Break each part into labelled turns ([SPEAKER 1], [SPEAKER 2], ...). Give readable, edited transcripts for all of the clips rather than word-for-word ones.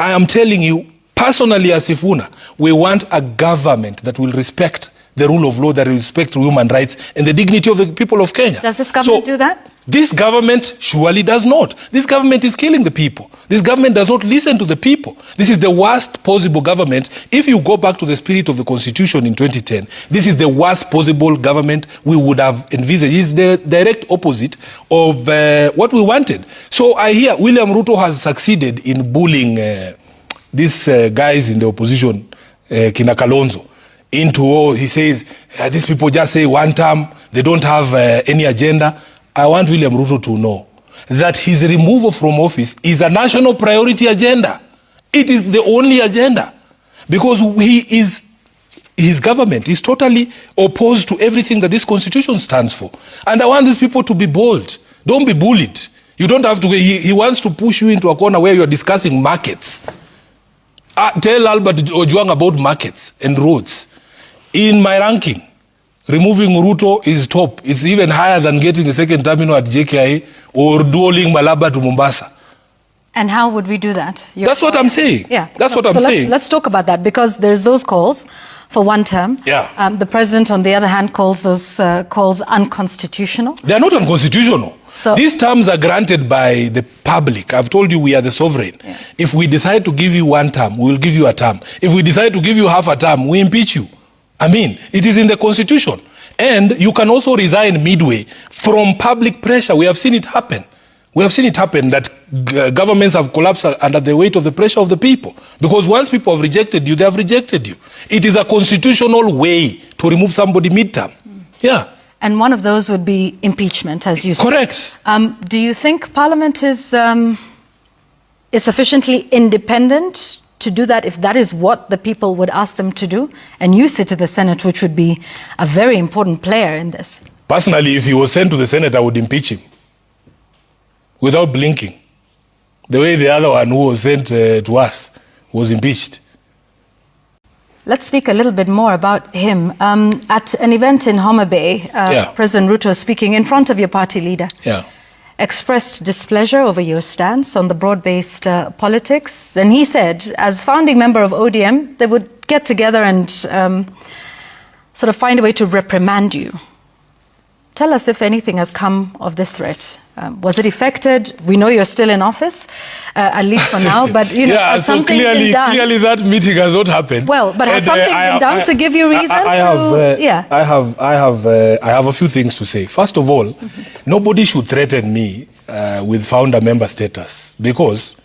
[SPEAKER 1] I am telling you, personally as Sifuna, we want a government that will respect the rule of law, that will respect human rights and the dignity of the people of Kenya.
[SPEAKER 2] Does this government do that?
[SPEAKER 1] This government surely does not. This government is killing the people. This government does not listen to the people. This is the worst possible government. If you go back to the spirit of the Constitution in 2010, this is the worst possible government we would have envisaged. It's the direct opposite of what we wanted. So I hear William Ruto has succeeded in bullying these guys in the opposition, Kina Kalonzo, into, he says, these people just say one term, they don't have any agenda. I want William Ruto to know that his removal from office is a national priority agenda. It is the only agenda, because his government is totally opposed to everything that this constitution stands for. And I want these people to be bold. Don't be bullied. You don't have to, he wants to push you into a corner where you're discussing markets. Tell Albert Ojwang about markets and roads. In my ranking, removing Ruto is top. It's even higher than getting a second terminal at JKI or dualing Malaba to Mombasa.
[SPEAKER 2] And how would we do that?
[SPEAKER 1] That's what I'm saying.
[SPEAKER 2] Yeah.
[SPEAKER 1] That's what I'm saying.
[SPEAKER 2] Let's talk about that, because there's those calls for one term.
[SPEAKER 1] Yeah.
[SPEAKER 2] The president, on the other hand, calls those calls unconstitutional.
[SPEAKER 1] They are not unconstitutional.
[SPEAKER 2] So
[SPEAKER 1] these terms are granted by the public. I've told you we are the sovereign. Yeah. If we decide to give you one term, we'll give you a term. If we decide to give you half a term, we impeach you. I mean, it is in the constitution. And you can also resign midway from public pressure. We have seen it happen. We have seen it happen that governments have collapsed under the weight of the pressure of the people. Because once people have rejected you, they have rejected you. It is a constitutional way to remove somebody midterm. Yeah.
[SPEAKER 2] And one of those would be impeachment, as you said.
[SPEAKER 1] Correct.
[SPEAKER 2] Do you think Parliament is sufficiently independent to do that, if that is what the people would ask them to do? And you sit to the Senate, which would be a very important player in this.
[SPEAKER 1] Personally, if he was sent to the Senate, I would impeach him without blinking. The way the other one who was sent to us was impeached.
[SPEAKER 2] Let's speak a little bit more about him. At an event in Homa Bay, President Ruto, speaking in front of your party leader, expressed displeasure over your stance on the broad-based politics. And he said, as founding member of ODM, they would get together and sort of find a way to reprimand you. Tell us if anything has come of this threat. Was it effected? We know you're still in office, at least for now, but you know, has something been done? Clearly that meeting has not happened. Well, but has something been done to give you reason
[SPEAKER 1] I have a few things to say. First of all, nobody should threaten me with founder member status, because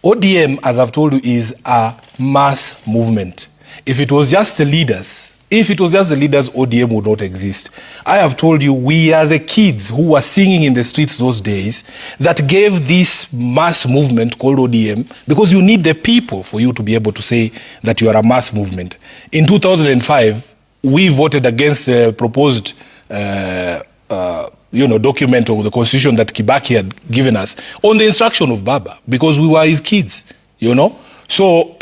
[SPEAKER 1] ODM, as I've told you, is a mass movement. If it was just the leaders, ODM would not exist. I have told you, we are the kids who were singing in the streets those days that gave this mass movement called ODM, because you need the people for you to be able to say that you are a mass movement. In 2005, we voted against the proposed document of the constitution that Kibaki had given us on the instruction of Baba, because we were his kids, you know. So,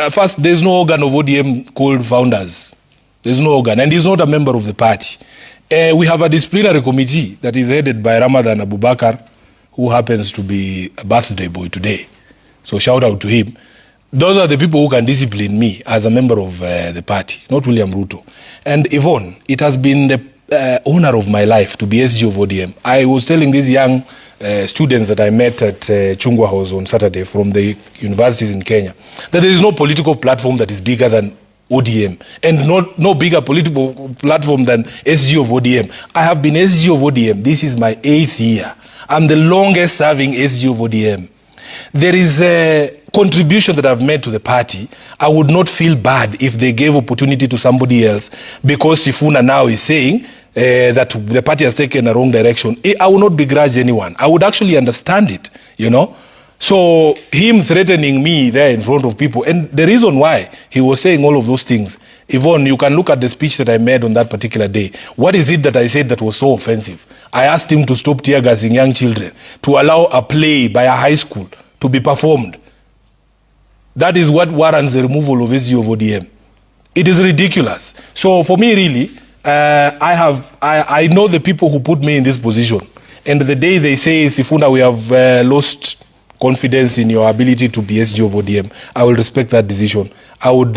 [SPEAKER 1] first, there's no organ of ODM called founders. There's no organ, and he's not a member of the party. We have a disciplinary committee that is headed by Ramadan Abubakar, who happens to be a birthday boy today. So shout out to him. Those are the people who can discipline me as a member of the party, not William Ruto. And Yvonne, it has been the honor of my life to be SG of ODM. I was telling these young students that I met at Chungwa House on Saturday from the universities in Kenya that there is no political platform that is bigger than ODM, and no bigger political platform than SG of ODM. I have been SG of ODM. This is my 8th year. I'm the longest serving SG of ODM. There is a contribution that I've made to the party. I would not feel bad if they gave opportunity to somebody else, because Sifuna now is saying that the party has taken a wrong direction. I will not begrudge anyone. I would actually understand it, you know. So him threatening me there in front of people, and the reason why he was saying all of those things, Yvonne, you can look at the speech that I made on that particular day. What is it that I said that was so offensive? I asked him to stop tear gassing young children, to allow a play by a high school to be performed. That is what warrants the removal of SG of ODM. It is ridiculous. So for me, really, I know the people who put me in this position. And the day they say, Sifuna, we have lost confidence in your ability to be SG of ODM, I will respect that decision. I would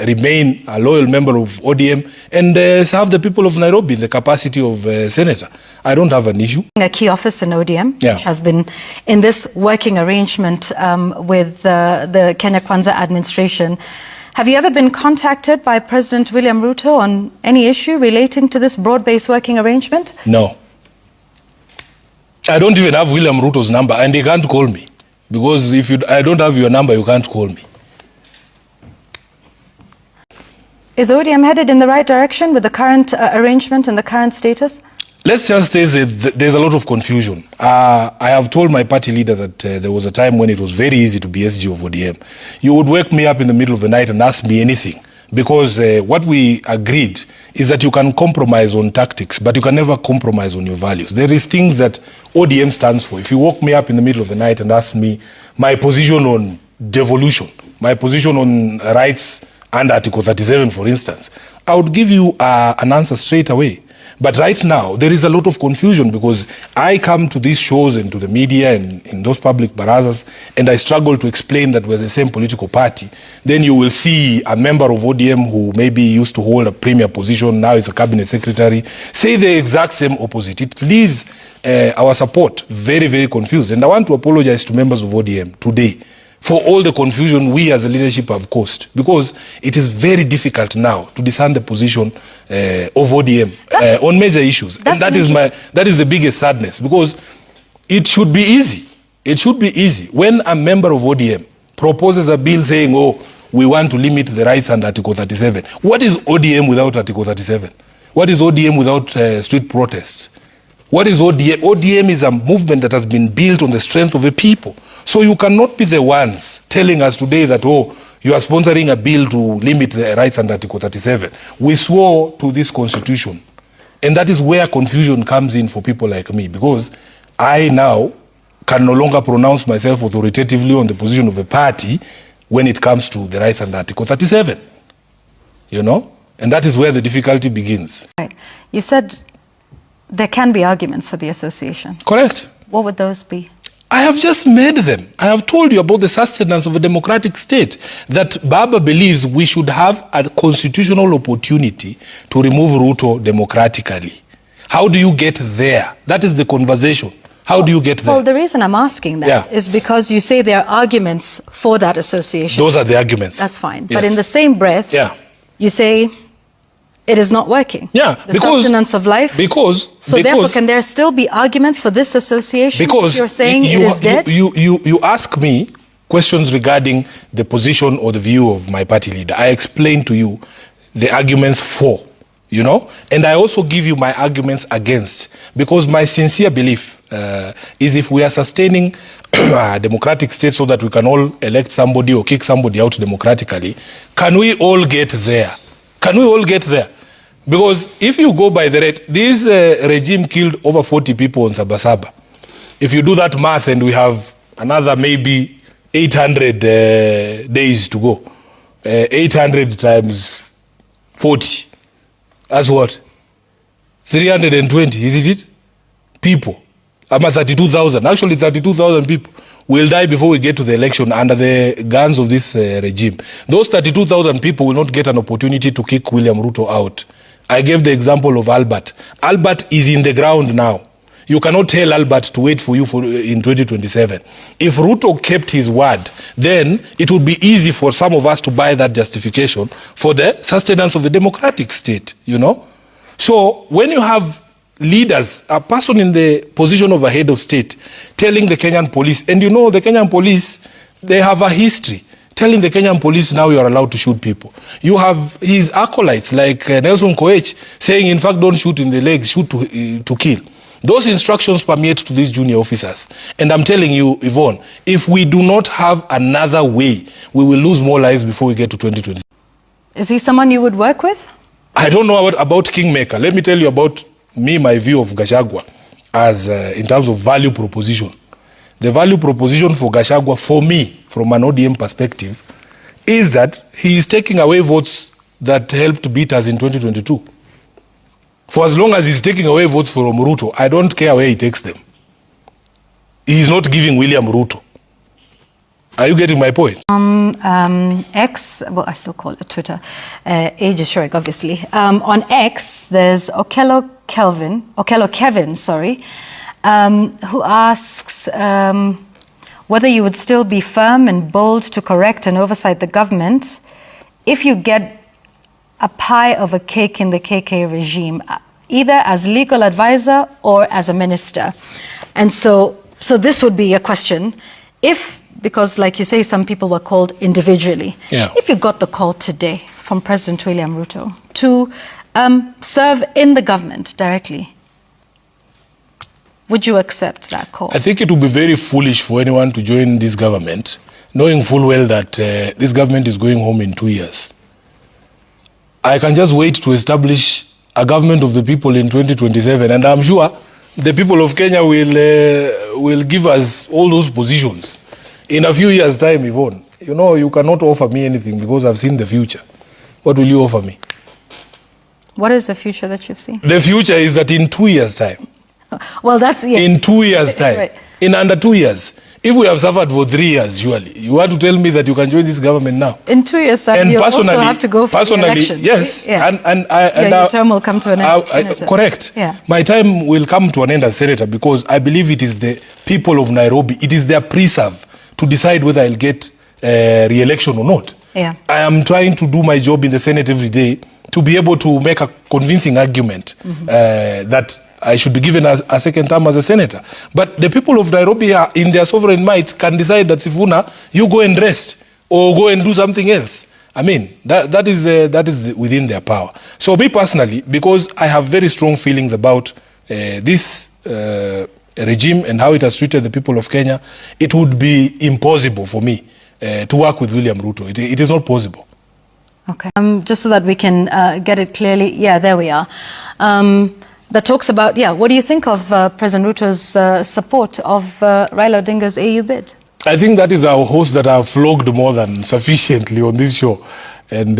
[SPEAKER 1] remain a loyal member of ODM and serve the people of Nairobi in the capacity of senator. I don't have an issue.
[SPEAKER 2] A key office in ODM, which has been in this working arrangement with the Kenya Kwanza administration. Have you ever been contacted by President William Ruto on any issue relating to this broad-based working arrangement?
[SPEAKER 1] No. I don't even have William Ruto's number, and he can't call me. Because if I don't have your number, you can't call me.
[SPEAKER 2] Is ODM headed in the right direction with the current arrangement and the current status?
[SPEAKER 1] Let's just say that there's a lot of confusion. I have told my party leader that there was a time when it was very easy to be SG of ODM. You would wake me up in the middle of the night and ask me anything. Because what we agreed is that you can compromise on tactics, but you can never compromise on your values. There is things that ODM stands for. If you woke me up in the middle of the night and asked me my position on devolution, my position on rights and Article 37, for instance, I would give you an answer straight away. But right now, there is a lot of confusion because I come to these shows and to the media and in those public barazas, and I struggle to explain that we're the same political party. Then you will see a member of ODM who maybe used to hold a premier position, now is a cabinet secretary, say the exact same opposite. It leaves our support very, very confused. And I want to apologize to members of ODM today for all the confusion we as a leadership have caused, because it is very difficult now to discern the position of ODM on major issues. And that is the biggest sadness, because it should be easy. It should be easy. When a member of ODM proposes a bill saying, oh, we want to limit the rights under Article 37. What is ODM without Article 37? What is ODM without street protests? What is ODM? ODM is a movement that has been built on the strength of a people. So you cannot be the ones telling us today that, oh, you are sponsoring a bill to limit the rights under Article 37. We swore to this constitution. And that is where confusion comes in for people like me, because I now can no longer pronounce myself authoritatively on the position of a party when it comes to the rights under Article 37. You know? And that is where the difficulty begins.
[SPEAKER 2] Right. You said there can be arguments for the association.
[SPEAKER 1] Correct.
[SPEAKER 2] What would those be?
[SPEAKER 1] I have just made them. I have told you about the sustenance of a democratic state, that Baba believes we should have a constitutional opportunity to remove Ruto democratically. How do you get there? That is the conversation. How do you get there?
[SPEAKER 2] Well, the reason I'm asking that is because you say there are arguments for that association.
[SPEAKER 1] Those are the arguments.
[SPEAKER 2] That's fine. Yes. But in the same breath, you say it is not working.
[SPEAKER 1] Yeah,
[SPEAKER 2] the sustenance of life. Therefore, can there still be arguments for this association?
[SPEAKER 1] Because
[SPEAKER 2] you're saying it is dead.
[SPEAKER 1] You ask me questions regarding the position or the view of my party leader. I explain to you the arguments for, you know, and I also give you my arguments against, because my sincere belief is if we are sustaining a democratic state so that we can all elect somebody or kick somebody out democratically, can we all get there? Can we all get there? Because if you go by the rate, this regime killed over 40 people on Sabasaba. If you do that math, and we have another maybe 800 days to go, 800 times 40, that's what? 320, isn't it? People. I'm at 32,000. Actually, 32,000 people will die before we get to the election under the guns of this regime. Those 32,000 people will not get an opportunity to kick William Ruto out. I gave the example of Albert. Albert is in the ground now. You cannot tell Albert to wait for you in 2027. If Ruto kept his word, then it would be easy for some of us to buy that justification for the sustenance of the democratic state, you know? So when you have leaders, a person in the position of a head of state, telling the Kenyan police, and you know the Kenyan police, they have a history, telling the Kenyan police now you are allowed to shoot people. You have his acolytes like Nelson Koech saying, in fact, don't shoot in the legs, shoot to kill. Those instructions permeate to these junior officers. And I'm telling you, Yvonne, if we do not have another way, we will lose more lives before we get to 2020.
[SPEAKER 2] Is he someone you would work with?
[SPEAKER 1] I don't know about Kingmaker. Let me tell you about my view of Gachagua as in terms of value proposition. The value proposition for Gachagua, for me, from an ODM perspective, is that he is taking away votes that helped beat us in 2022. For as long as he's taking away votes from Ruto, I don't care where he takes them. He is not giving William Ruto. Are you getting my point?
[SPEAKER 2] X, well, I still call it Twitter. Age is showing, obviously. On X, there's Okello Kevin, who asks whether you would still be firm and bold to correct and oversight the government if you get a pie of a cake in the KK regime, either as legal advisor or as a minister. And so this would be a question. If, because like you say, some people were called individually.
[SPEAKER 1] Yeah.
[SPEAKER 2] If you got the call today from President William Ruto to serve in the government directly, would you accept that call?
[SPEAKER 1] I think it would be very foolish for anyone to join this government, knowing full well that this government is going home in 2 years. I can just wait to establish a government of the people in 2027, and I'm sure the people of Kenya will give us all those positions. In a few years' time, Yvonne, you know, you cannot offer me anything because I've seen the future. What will you offer me?
[SPEAKER 2] What is the future that you've seen?
[SPEAKER 1] The future is that in 2 years' time.
[SPEAKER 2] Well, that's, yes.
[SPEAKER 1] In 2 years' time.
[SPEAKER 2] Right.
[SPEAKER 1] In under 2 years. If we have suffered for 3 years, surely, you want to tell me that you can join this government now?
[SPEAKER 2] In 2 years' time,
[SPEAKER 1] and
[SPEAKER 2] you also have to go for the election.
[SPEAKER 1] Yes.
[SPEAKER 2] Yeah. Your term will come to an end as senator.
[SPEAKER 1] Correct.
[SPEAKER 2] Yeah.
[SPEAKER 1] My time will come to an end as senator because I believe it is the people of Nairobi, it is their preserve to decide whether I'll get re-election or not.
[SPEAKER 2] Yeah.
[SPEAKER 1] I am trying to do my job in the Senate every day to be able to make a convincing argument that I should be given a second term as a senator. But the people of Nairobi are, in their sovereign might, can decide that, Sifuna, you go and rest or go and do something else. I mean, that is within their power. So me personally, because I have very strong feelings about this regime and how it has treated the people of Kenya, it would be impossible for me to work with William Ruto. It is not possible.
[SPEAKER 2] Okay. Just so that we can get it clearly. Yeah, there we are. That talks about, what do you think of President Ruto's support of Raila Odinga's AU bid?
[SPEAKER 1] I think that is our host that I've flogged more than sufficiently on this show. And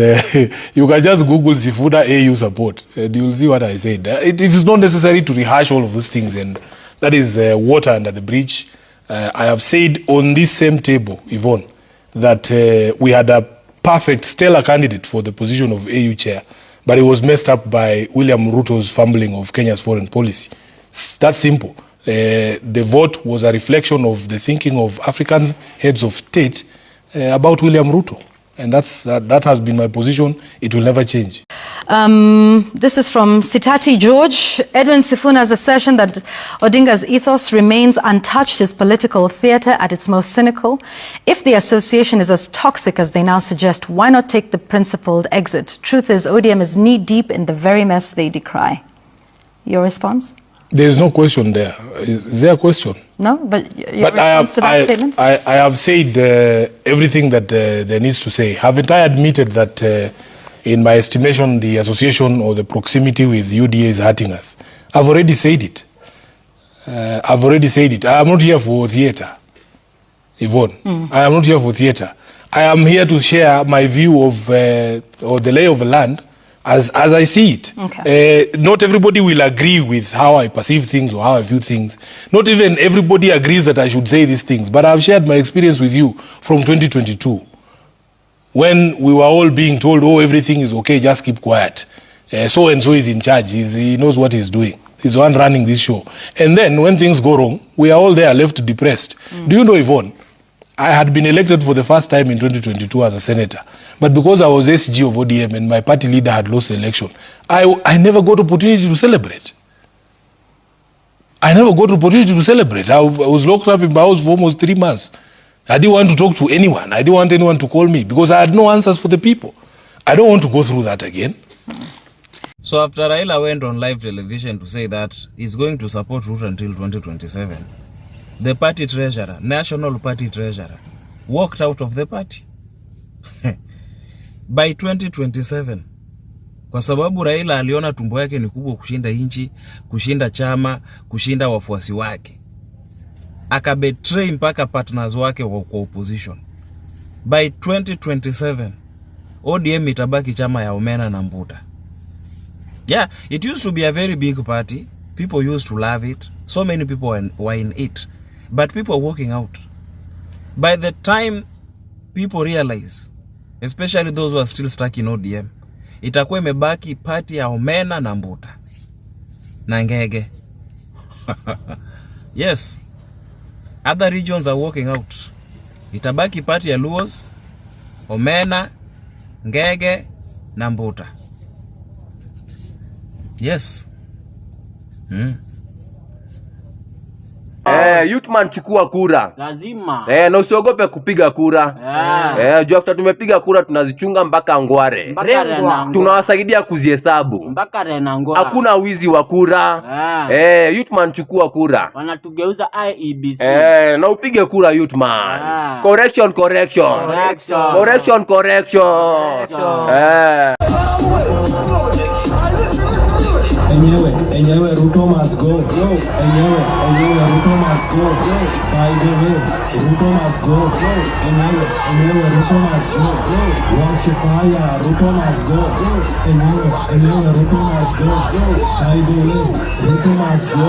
[SPEAKER 1] you can just Google Sifuna AU support and you'll see what I said. It is not necessary to rehash all of those things, and that is water under the bridge. I have said on this same table, Yvonne, that we had a perfect, stellar candidate for the position of AU chair, but it was messed up by William Ruto's fumbling of Kenya's foreign policy. It's that simple. The vote was a reflection of the thinking of African heads of state about William Ruto. And that has been my position. It will never change.
[SPEAKER 2] This is from Sitati George. Edwin Sifuna's assertion that Odinga's ethos remains untouched is political theatre at its most cynical. If the association is as toxic as they now suggest, why not take the principled exit? Truth is, ODM is knee-deep in the very mess they decry. Your response?
[SPEAKER 1] There is no question there. Is there a question?
[SPEAKER 2] No, but your response to that statement?
[SPEAKER 1] I have said everything that there needs to say. Haven't I admitted that, in my estimation, the association or the proximity with UDA is hurting us? I've already said it. I am not here for theatre, Yvonne. I am not here for theatre. I am here to share my view of or the lay of the land as I see it.
[SPEAKER 2] Okay.
[SPEAKER 1] Not everybody will agree with how I perceive things or how I view things. Not even everybody agrees that I should say these things. But I've shared my experience with you from 2022, when we were all being told, oh, everything is okay, just keep quiet. So-and-so is in charge. He knows what he's doing. He's the one running this show. And then when things go wrong, we are all there left depressed. Do you know, Yvonne, I had been elected for the first time in 2022 as a senator. But because I was SG of ODM and my party leader had lost the election, I never got opportunity to celebrate. I was locked up in my house for almost 3 months. I didn't want to talk to anyone. I didn't want anyone to call me because I had no answers for the people. I don't want to go through that again.
[SPEAKER 3] So after Raila went on live television to say that he's going to support Ruto until 2027, the party treasurer, national party treasurer, walked out of the party. By 2027, kwa sababu Raila aliona tumbo yake ni kubwa kushinda inchi, kushinda chama, kushinda wafuasi wake, akabetray mpaka partners wake kwa opposition. By 2027, ODM itabaki chama ya omena na mbuta. Yeah, it used to be a very big party. People used to love it. So many people were in it. But people are walking out. By the time people realize, especially those who are still stuck in ODM, itakuwa imebaki party ya Omena na Mbuta na Ngege. Yes, other regions are walking out. Itabaki party ya Luos, Omena, Ngege na Mbuta. Yes.
[SPEAKER 4] Youthman chukua kura.
[SPEAKER 5] Lazima.
[SPEAKER 4] Na usiogope kupiga kura. Juu after tumepiga kura tunazichunga mpaka ngware. Tunawasaidia kuzihesabu.
[SPEAKER 5] Mpaka rena ngware.
[SPEAKER 4] Hakuna wizi wa kura. Youthman chukua kura.
[SPEAKER 5] Wanatugeuza IEBC.
[SPEAKER 4] Na upige kura Youthman. Correction.
[SPEAKER 6] Enyewe Ruto must go. Enyewe Ruto must go. By the way, Ruto must go. Enyewe Ruto must go. Wash fire, Ruto must go. Enyewe Ruto must go. By the way, Ruto must go.